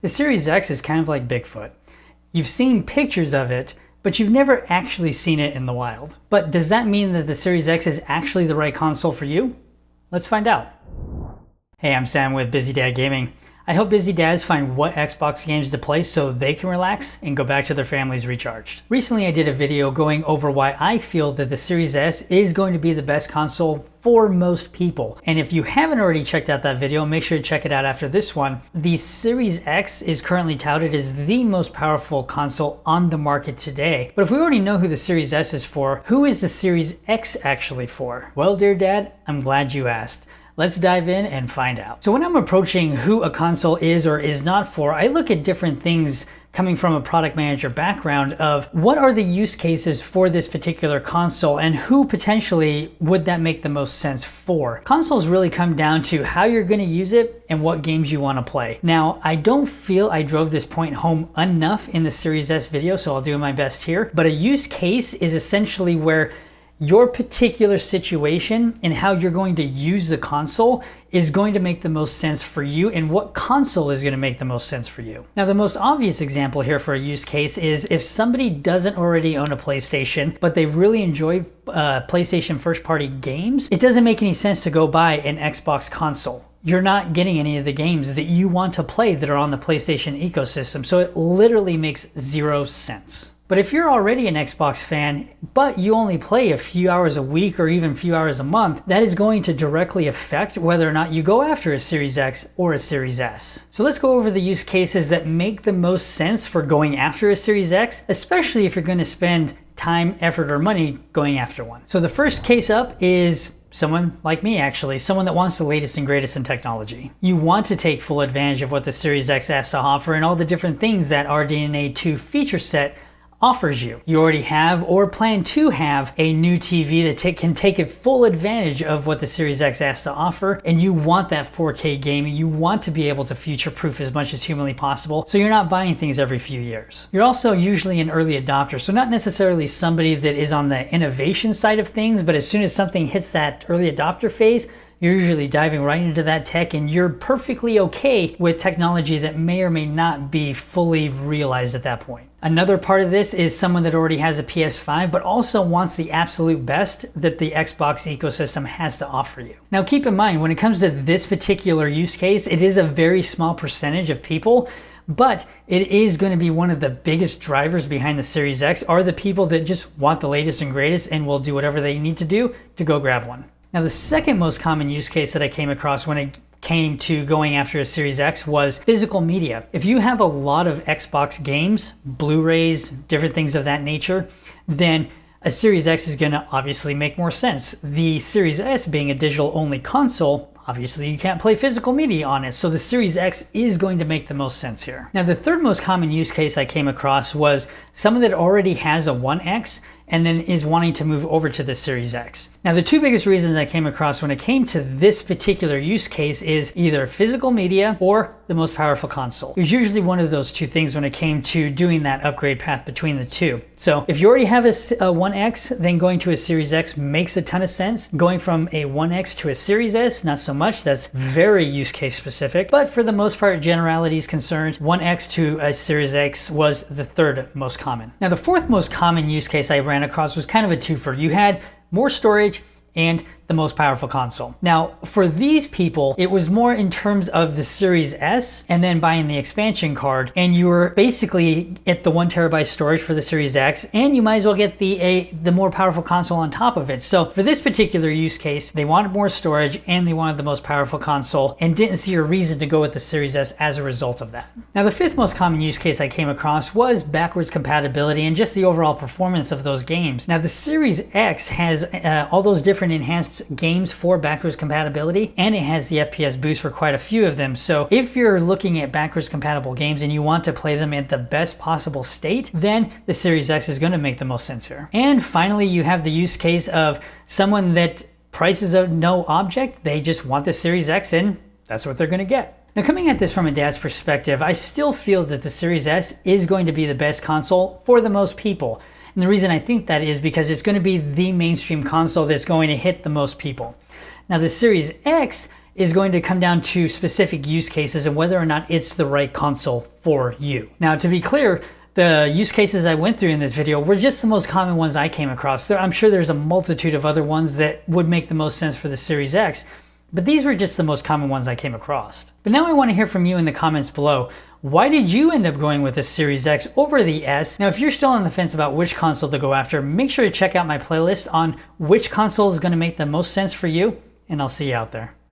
The Series X is kind of like Bigfoot. You've seen pictures of it, but you've never actually seen it in the wild. But does that mean that the Series X is actually the right console for you? Let's find out. Hey, I'm Sam with Busy Dad Gaming. I help busy dads find what Xbox games to play so they can relax and go back to their families recharged. Recently I did a video going over why I feel that the Series S is going to be the best console for most people. And if you haven't already checked out that video, make sure to check it out after this one. The Series X is currently touted as the most powerful console on the market today. But if we already know who the Series S is for, who is the Series X actually for? Well, dear dad, I'm glad you asked. Let's dive in and find out. So when I'm approaching who a console is or is not for, I look at different things coming from a product manager background of what are the use cases for this particular console and who potentially would that make the most sense for. Consoles really come down to how you're going to use it and what games you want to play. Now, I don't feel I drove this point home enough in the Series S video, so I'll do my best here. But a use case is essentially where your particular situation and how you're going to use the console is going to make the most sense for you and what console is going to make the most sense for you. Now, the most obvious example here for a use case is if somebody doesn't already own a PlayStation, but they really enjoy PlayStation first-party games, it doesn't make any sense to go buy an Xbox console. You're not getting any of the games that you want to play that are on the PlayStation ecosystem, so it literally makes zero sense. But if you're already an Xbox fan, but you only play a few hours a week or even a few hours a month, that is going to directly affect whether or not you go after a Series X or a Series S. So let's go over the use cases that make the most sense for going after a Series X, especially if you're going to spend time, effort, or money going after one. So the first case up is someone like me, actually, someone that wants the latest and greatest in technology. You want to take full advantage of what the Series X has to offer and all the different things that RDNA 2 feature set offers you. You already have or plan to have a new TV that can take full advantage of what the Series X has to offer, and you want that 4K gaming. You want to be able to future-proof as much as humanly possible, so you're not buying things every few years. You're also usually an early adopter, so not necessarily somebody that is on the innovation side of things, but as soon as something hits that early adopter phase, you're usually diving right into that tech and you're perfectly okay with technology that may or may not be fully realized at that point. Another part of this is someone that already has a PS5 but also wants the absolute best that the Xbox ecosystem has to offer you. Now keep in mind, when it comes to this particular use case, it is a very small percentage of people, but it is going to be one of the biggest drivers behind the Series X are the people that just want the latest and greatest and will do whatever they need to do to go grab one. Now, the second most common use case that I came across when it came to going after a Series X was physical media. If you have a lot of Xbox games, Blu-rays, different things of that nature, then a Series X is going to obviously make more sense. The Series S being a digital-only console, obviously you can't play physical media on it, so the Series X is going to make the most sense here. Now, the third most common use case I came across was someone that already has a 1X and then is wanting to move over to the Series X. Now, the two biggest reasons I came across when it came to this particular use case is either physical media or the most powerful console. It was usually one of those two things when it came to doing that upgrade path between the two. So if you already have a 1X, then going to a Series X makes a ton of sense. Going from a 1X to a Series S, not so much. That's very use case specific. But for the most part, generality is concerned, 1X to a Series X was the third most common. Now, the fourth most common use case I ran across was kind of a twofer. You had more storage and the most powerful console. Now, for these people, it was more in terms of the Series S and then buying the expansion card, and you were basically at the 1 terabyte storage for the Series X, and you might as well get the more powerful console on top of it. So for this particular use case, they wanted more storage and they wanted the most powerful console and didn't see a reason to go with the Series S as a result of that. Now, the fifth most common use case I came across was backwards compatibility and just the overall performance of those games. Now, the Series X has all those different enhanced games for backwards compatibility, and it has the FPS boost for quite a few of them. So if you're looking at backwards compatible games and you want to play them at the best possible state, then the Series X is going to make the most sense here. And finally, you have the use case of someone that price is of no object. They just want the Series X and that's what they're going to get. Now, coming at this from a dad's perspective, I still feel that the Series S is going to be the best console for the most people. And the reason I think that is because it's going to be the mainstream console that's going to hit the most people. Now, the Series X is going to come down to specific use cases and whether or not it's the right console for you. Now, to be clear, the use cases I went through in this video were just the most common ones I came across. I'm sure there's a multitude of other ones that would make the most sense for the Series X, but these were just the most common ones I came across. But now I want to hear from you in the comments below. Why did you end up going with the Series X over the S? Now, if you're still on the fence about which console to go after, make sure to check out my playlist on which console is going to make the most sense for you, and I'll see you out there.